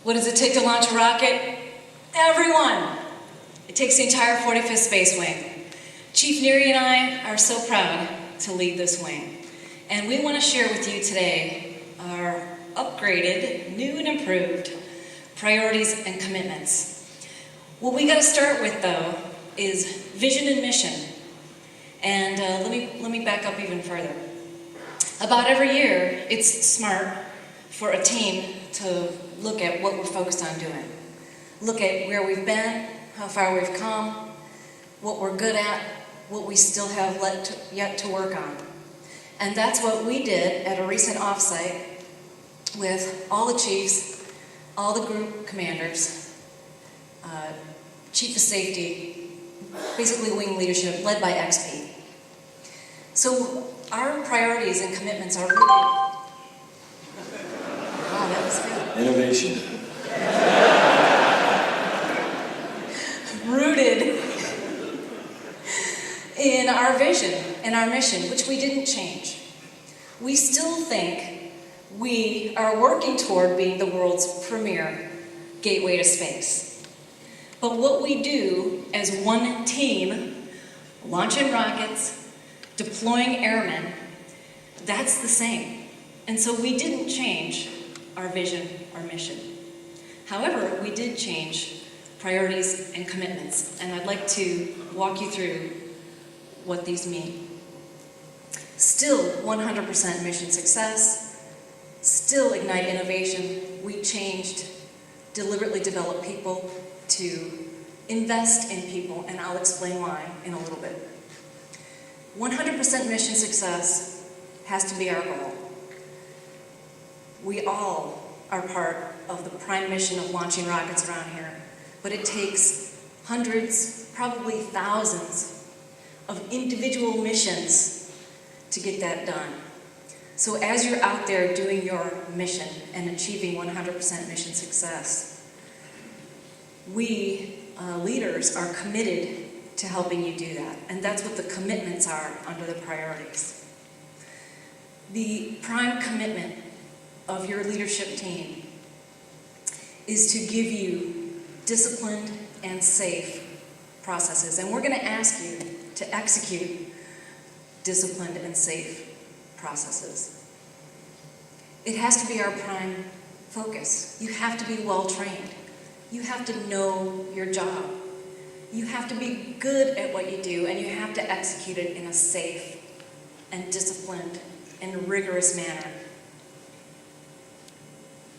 What does it take to launch a rocket? Everyone! It takes the entire 45th Space Wing. Chief Neary and I are so proud to lead this wing. And we want to share with you today our upgraded, new and improved priorities and commitments. What we got to start with, though, is vision and mission. And let me back up even further. About every year, it's smart for a team to look at what we're focused on doing. Look at where we've been, how far we've come, what we're good at, what we still have yet to work on. And that's what we did at a recent offsite with all the chiefs, all the group commanders, chief of safety, basically wing leadership led by XP. So our priorities and commitments are rooted. Wow, that was good. Innovation. Rooted in our vision and our mission, which we didn't change. We still think we are working toward being the world's premier gateway to space. But what we do as one team, launching rockets, deploying airmen, that's the same. And so we didn't change our vision, our mission. However, we did change priorities and commitments, and I'd like to walk you through what these mean. Still 100% mission success, still ignite innovation. We changed, deliberately developed people to invest in people, and I'll explain why in a little bit. 100% mission success has to be our goal. We all are part of the prime mission of launching rockets around here, but it takes hundreds, probably thousands of individual missions to get that done. So as you're out there doing your mission and achieving 100% mission success, we leaders are committed to helping you do that. And that's what the commitments are under the priorities. The prime commitment of your leadership team is to give you disciplined and safe processes. And we're going to ask you to execute disciplined and safe processes. It has to be our prime focus. You have to be well trained. You have to know your job. You have to be good at what you do, and you have to execute it in a safe and disciplined and rigorous manner.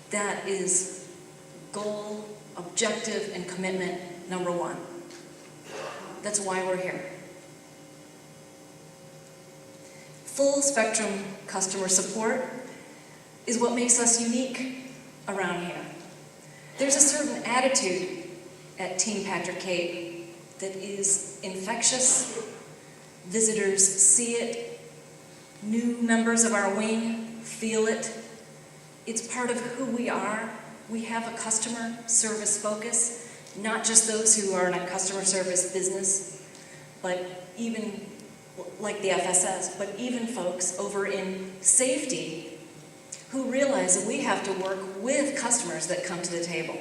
That is goal, objective, and commitment number one. That's why we're here. Full spectrum customer support is what makes us unique around here. There's a certain attitude at Team Patrick Cape that is infectious. Visitors see it. New members of our wing feel it. It's part of who we are. We have a customer service focus, not just those who are in a customer service business, but even like the FSS, but even folks over in safety who realize that we have to work with customers that come to the table.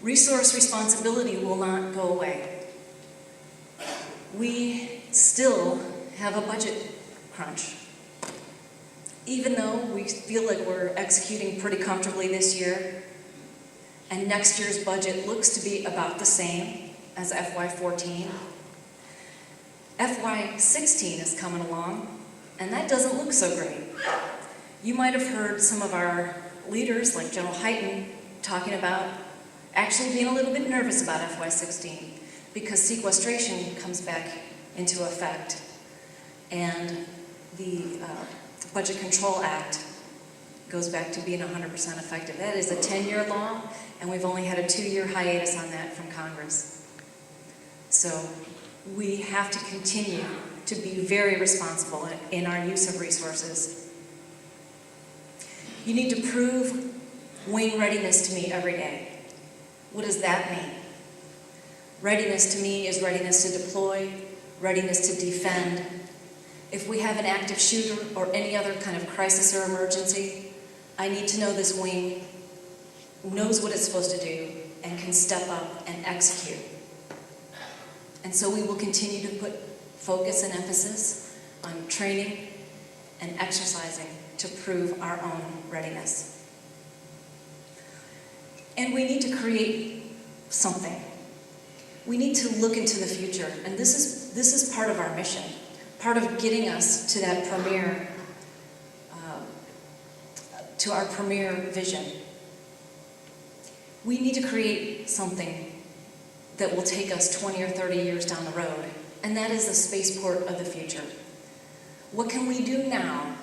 Resource responsibility will not go away. We still have a budget crunch. Even though we feel like we're executing pretty comfortably this year, and next year's budget looks to be about the same as FY14, FY16 is coming along, and that doesn't look so great. You might have heard some of our leaders, like General Hyten, talking about actually being a little bit nervous about FY16 because sequestration comes back into effect, and the Budget Control Act goes back to being 100% effective. That is a 10-year law, and we've only had a 2-year hiatus on that from Congress. So we have to continue to be very responsible in our use of resources. You need to prove wing readiness to me every day. What does that mean? Readiness to me is readiness to deploy, readiness to defend. If we have an active shooter or any other kind of crisis or emergency, I need to know this wing knows what it's supposed to do and can step up and execute. And so we will continue to put focus and emphasis on training and exercising to prove our own readiness. And we need to create something. We need to look into the future, and this is part of our mission, part of getting us to that premier, to our premier vision. We need to create something that will take us 20 or 30 years down the road, and that is the spaceport of the future. What can we do now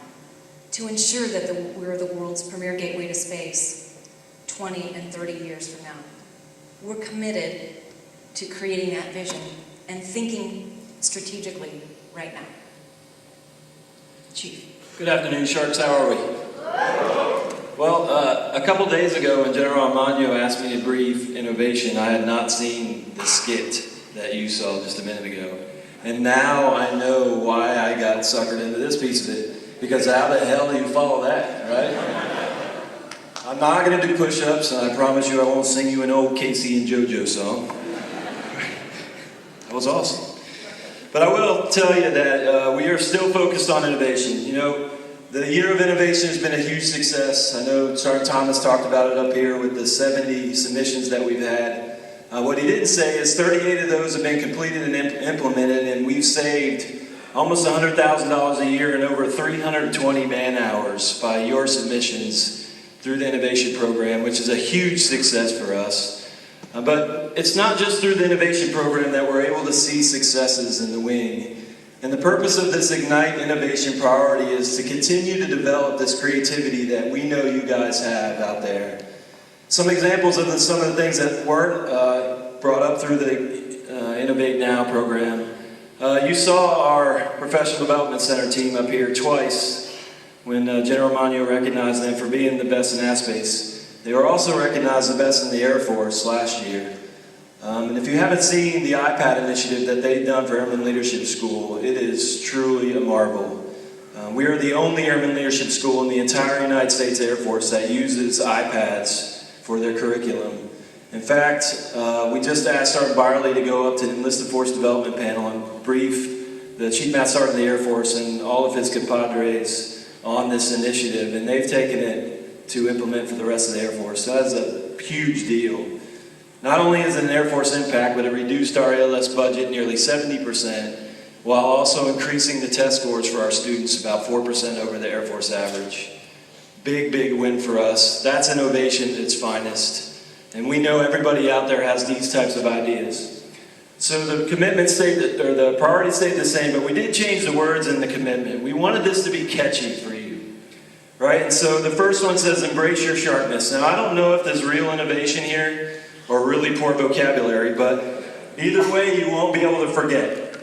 to ensure that we're the world's premier gateway to space 20 and 30 years from now? We're committed to creating that vision and thinking strategically right now. Chief. Good afternoon, Sharks. How are we? Well, a couple days ago when General Armagno asked me to brief innovation, I had not seen the skit that you saw just a minute ago. And now I know why I got suckered into this piece of it. Because how the hell do you follow that, right? I'm not going to do push-ups, and I promise you I won't sing you an old Casey and JoJo song. That was awesome. But I will tell you that we are still focused on innovation. You know, the year of innovation has been a huge success. I know Sergeant Thomas talked about it up here with the 70 submissions that we've had. What he didn't say is 38 of those have been completed and implemented, and we've saved almost $100,000 a year and over 320 man-hours by your submissions through the innovation program, which is a huge success for us. But it's not just through the innovation program that we're able to see successes in the wing. And the purpose of this Ignite Innovation priority is to continue to develop this creativity that we know you guys have out there. Some examples of some of the things that weren't brought up through the Innovate Now program. You saw our Professional Development Center team up here twice when General Armagno recognized them for being the best in ASPACE. They were also recognized the best in the Air Force last year. And if you haven't seen the iPad initiative that they've done for Airman Leadership School, it is truly a marvel. We are the only Airman Leadership School in the entire United States Air Force that uses iPads for their curriculum. In fact, we just asked Sergeant Byerly to go up to the Enlisted Force Development Panel and brief the Chief Master Sergeant of the Air Force and all of his compadres on this initiative, and they've taken it to implement for the rest of the Air Force. So that's a huge deal. Not only is it an Air Force impact, but it reduced our ALS budget nearly 70%, while also increasing the test scores for our students about 4% over the Air Force average. Big, big win for us. That's innovation at its finest. And we know everybody out there has these types of ideas. So the commitment stayed, or the priority stayed the same, but we did change the words in the commitment. We wanted this to be catchy for you, right? And so the first one says, embrace your sharpness. Now I don't know if there's real innovation here or really poor vocabulary, but either way you won't be able to forget.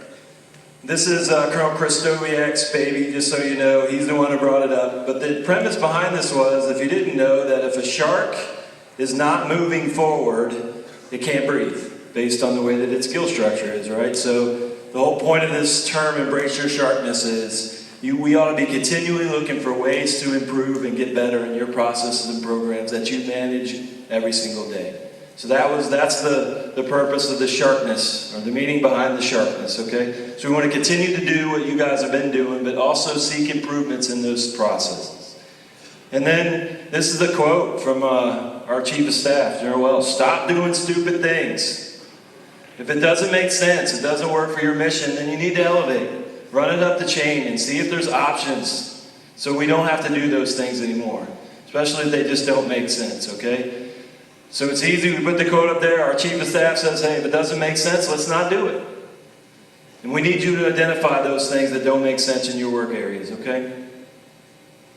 This is Colonel Christowiak's baby, just so you know. He's the one who brought it up. But the premise behind this was, if you didn't know, that if a shark is not moving forward, it can't breathe, based on the way that its gill structure is, right? So the whole point of this term, embrace your sharpness, is we ought to be continually looking for ways to improve and get better in your processes and programs that you manage every single day. So that's the purpose of the sharpness, or the meaning behind the sharpness, okay? So we want to continue to do what you guys have been doing, but also seek improvements in those processes. And then this is a quote from our Chief of Staff, General Wells: stop doing stupid things. If it doesn't make sense, it doesn't work for your mission, then you need to elevate. Run it up the chain and see if there's options so we don't have to do those things anymore, especially if they just don't make sense, okay? So it's easy, we put the quote up there, our Chief of Staff says, hey, if it doesn't make sense, let's not do it. And we need you to identify those things that don't make sense in your work areas, okay?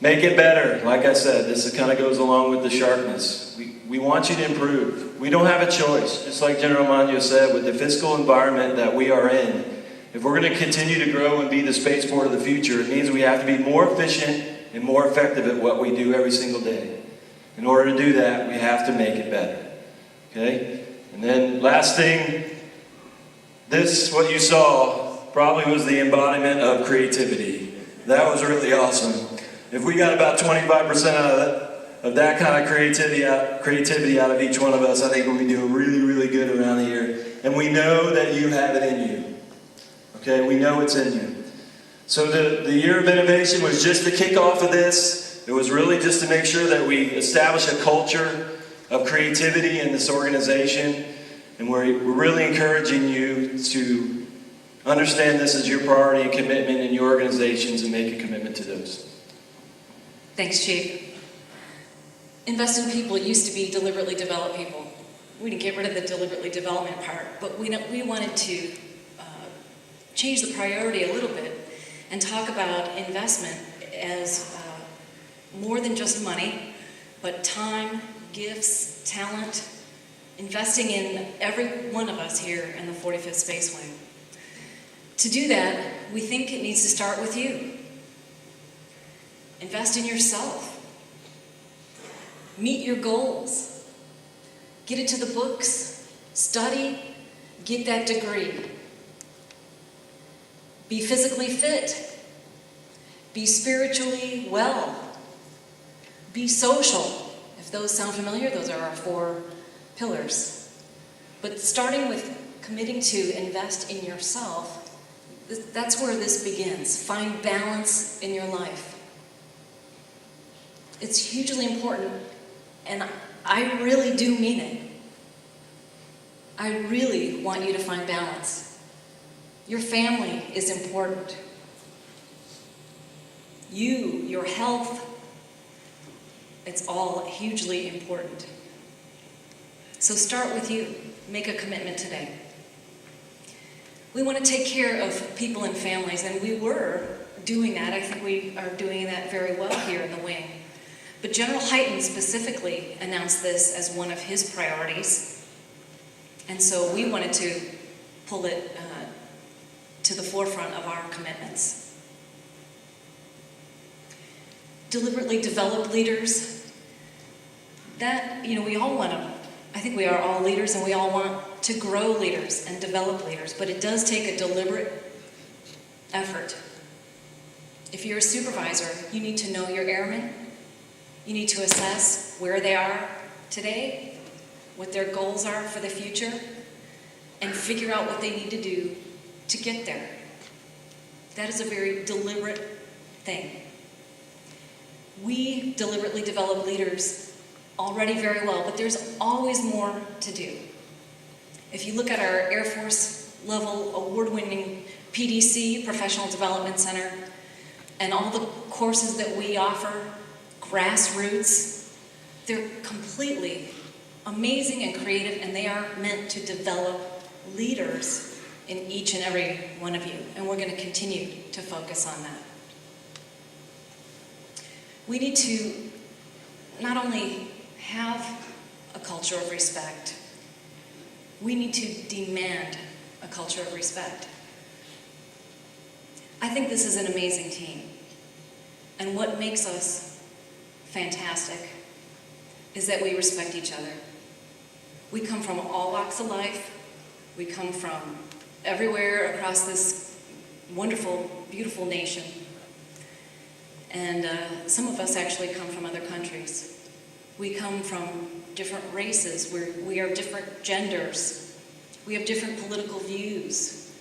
Make it better. Like I said, this kind of goes along with the sharpness. We want you to improve. We don't have a choice. Just like General Armagno said, with the fiscal environment that we are in, if we're going to continue to grow and be the spaceport of the future, it means we have to be more efficient and more effective at what we do every single day. In order to do that, we have to make it better. Okay? And then last thing, this, what you saw, probably was the embodiment of creativity. That was really awesome. If we got about 25% of that kind of creativity out of each one of us, I think we'll be doing really, really good around here. And we know that you have it in you. Okay, we know it's in you. So the year of innovation was just the kickoff of this. It was really just to make sure that we establish a culture of creativity in this organization. And we're really encouraging you to understand this as your priority and commitment in your organizations and make a commitment to those. Thanks, Chief. Invest in people used to be deliberately develop people. We didn't get rid of the deliberately development part, but we wanted to change the priority a little bit and talk about investment as more than just money, but time, gifts, talent, investing in every one of us here in the 45th Space Wing. To do that, we think it needs to start with you. Invest in yourself. Meet your goals. Get into the books. Study. Get that degree. Be physically fit. Be spiritually well. Be social. If those sound familiar, those are our 4 pillars. But starting with committing to invest in yourself, that's where this begins. Find balance in your life. It's hugely important, and I really do mean it. I really want you to find balance. Your family is important. Your health, it's all hugely important. So start with you. Make a commitment today. We want to take care of people and families, and we were doing that. I think we are doing that very well here in the wing. But General Hyten specifically announced this as one of his priorities, and so we wanted to pull it to the forefront of our commitments. Deliberately develop leaders. That, we all want to, I think we are all leaders, and we all want to grow leaders and develop leaders, but it does take a deliberate effort. If you're a supervisor, you need to know your airmen. You need to assess where they are today, what their goals are for the future, and figure out what they need to do to get there. That is a very deliberate thing. We deliberately develop leaders already very well, but there's always more to do. If you look at our Air Force level award-winning PDC, Professional Development Center, and all the courses that we offer, grassroots, they're completely amazing and creative, and they are meant to develop leaders in each and every one of you, and we're going to continue to focus on that. We need to not only have a culture of respect, we need to demand a culture of respect. I think this is an amazing team, and what makes us fantastic is that we respect each other. We come from all walks of life. We come from everywhere across this wonderful, beautiful nation. And some of us actually come from other countries. We come from different races. We are different genders. We have different political views.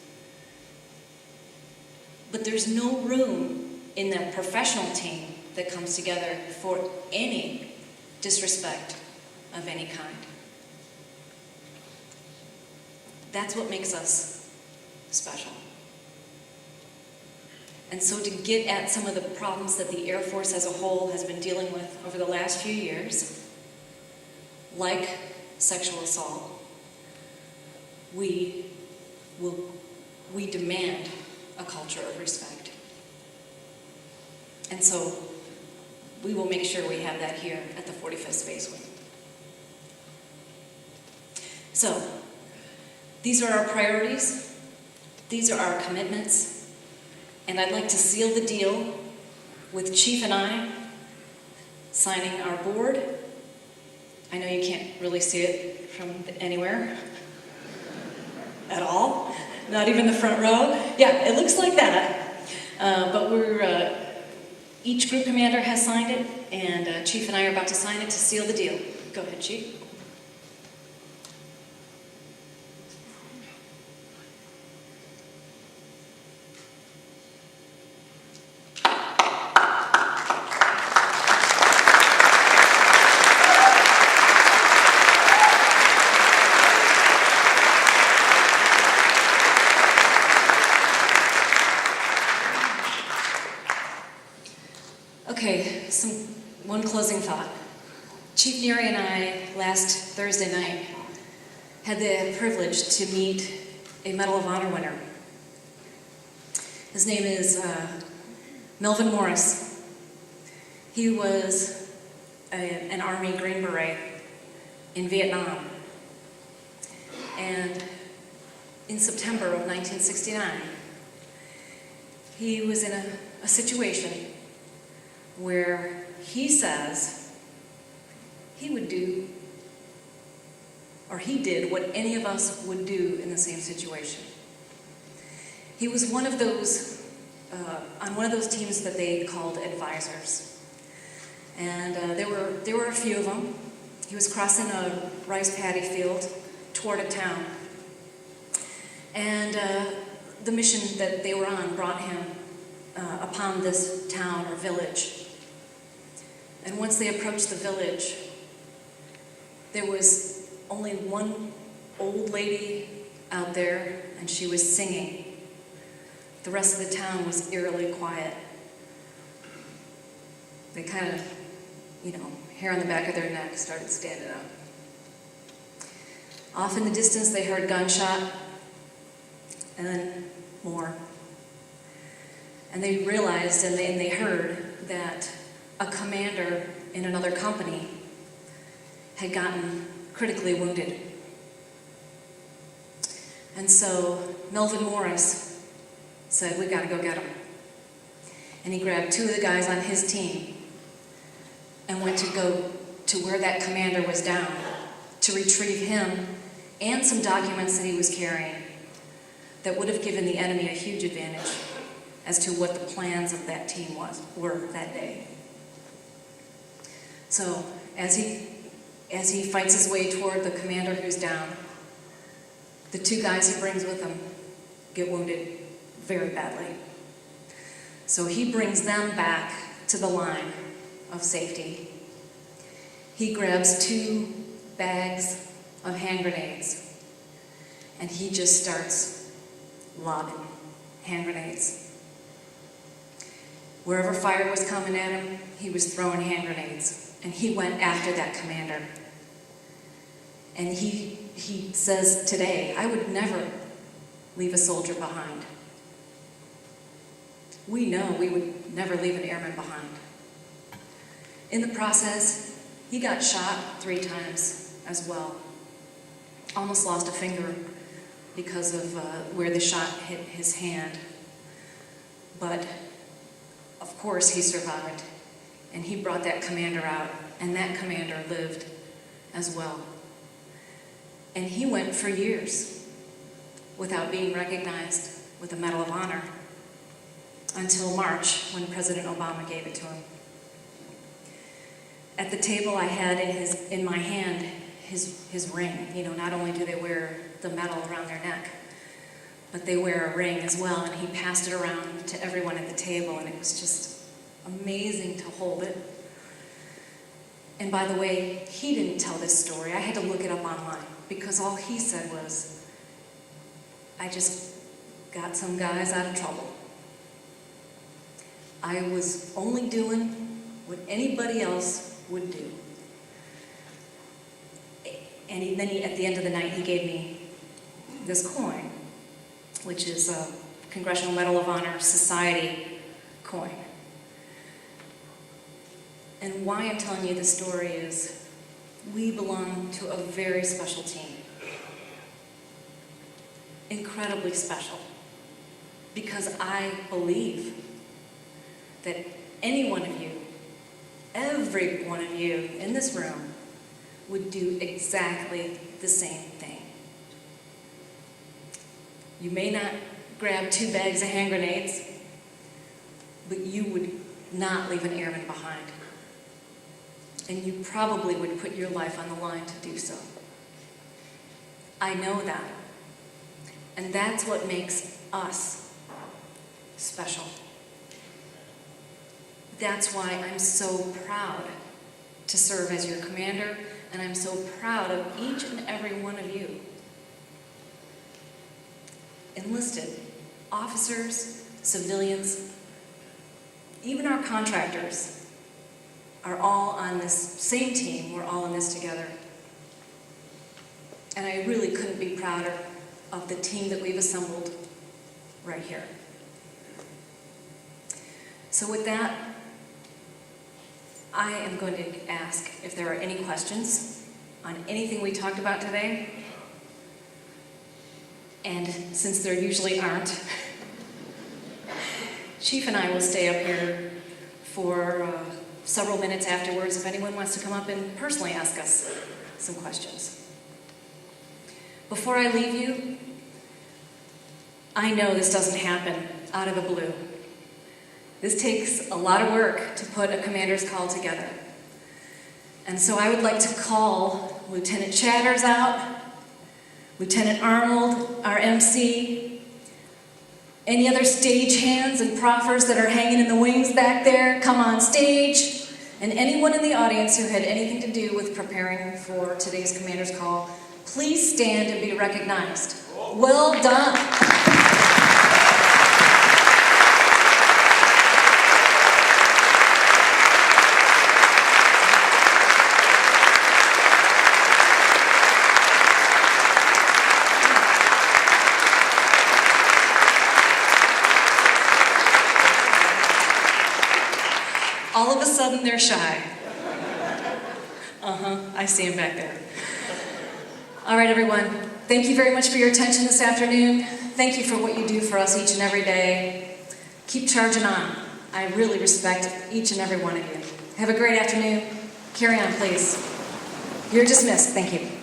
But there's no room in the professional team that comes together for any disrespect of any kind. That's what makes us special. And so to get at some of the problems that the Air Force as a whole has been dealing with over the last few years, like sexual assault, we demand a culture of respect. And so we will make sure we have that here at the 45th Space Wing. So, these are our priorities, these are our commitments, and I'd like to seal the deal with Chief and I signing our board. I know you can't really see it from anywhere at all, not even the front row. Yeah, it looks like that, but each group commander has signed it. and Chief and I are about to sign it to seal the deal. Go ahead, Chief. Okay, one closing thought. Chief Neary and I, last Thursday night, had the privilege to meet a Medal of Honor winner. His name is Melvin Morris. He was an Army Green Beret in Vietnam. And in September of 1969, he was in a situation where he says he would do, or he did, what any of us would do in the same situation. He was one of those, on one of those teams that they called advisors. And there were a few of them. He was crossing a rice paddy field toward a town. And the mission that they were on brought him upon this town or village. And once they approached the village, there was only one old lady out there, and she was singing. The rest of the town was eerily quiet. They kind of, hair on the back of their neck started standing up. Off in the distance, they heard gunshot, and then more. And they realized and they heard that a commander in another company had gotten critically wounded. And so Melvin Morris said, "We gotta go get him." And he grabbed two of the guys on his team and went to go to where that commander was down to retrieve him and some documents that he was carrying that would have given the enemy a huge advantage as to what the plans of that team were that day. So as he fights his way toward the commander who's down, the two guys he brings with him get wounded very badly. So he brings them back to the line of safety. He grabs 2 bags of hand grenades, and he just starts lobbing hand grenades. Wherever fire was coming at him, he was throwing hand grenades. And he went after that commander. And he says today, "I would never leave a soldier behind." We know we would never leave an airman behind. In the process, he got shot 3 times as well. Almost lost a finger because of where the shot hit his hand. But of course he survived. And he brought that commander out, and that commander lived as well. And he went for years without being recognized with a Medal of Honor until March, when President Obama gave it to him. At the table I had in my hand his ring. Not only do they wear the medal around their neck, but they wear a ring as well, and he passed it around to everyone at the table, and it was just amazing to hold it. And by the way, he didn't tell this story. I had to look it up online because all he said was, "I just got some guys out of trouble. I was only doing what anybody else would do." And then at the end of the night, he gave me this coin, which is a Congressional Medal of Honor Society coin. And why I'm telling you this story is we belong to a very special team. Incredibly special. Because I believe that any one of you, every one of you in this room, would do exactly the same thing. You may not grab 2 bags of hand grenades, but you would not leave an airman behind. and you probably would put your life on the line to do so. I know that. And that's what makes us special. That's why I'm so proud to serve as your commander, and I'm so proud of each and every one of you. Enlisted, officers, civilians, even our contractors are all on this same team. We're all in this together. And I really couldn't be prouder of the team that we've assembled right here. So with that, I am going to ask if there are any questions on anything we talked about today. And since there usually aren't, Chief and I will stay up here for several minutes afterwards if anyone wants to come up and personally ask us some questions. Before I leave you, I know this doesn't happen out of the blue. This takes a lot of work to put a commander's call together. And so I would like to call Lieutenant Chatters out, Lieutenant Arnold, our MC, any other stage hands and proffers that are hanging in the wings back there, come on stage, and anyone in the audience who had anything to do with preparing for today's commander's call, please stand and be recognized. Well done. All of a sudden, they're shy. I see them back there. All right, everyone. Thank you very much for your attention this afternoon. Thank you for what you do for us each and every day. Keep charging on. I really respect each and every one of you. Have a great afternoon. Carry on, please. You're dismissed. Thank you.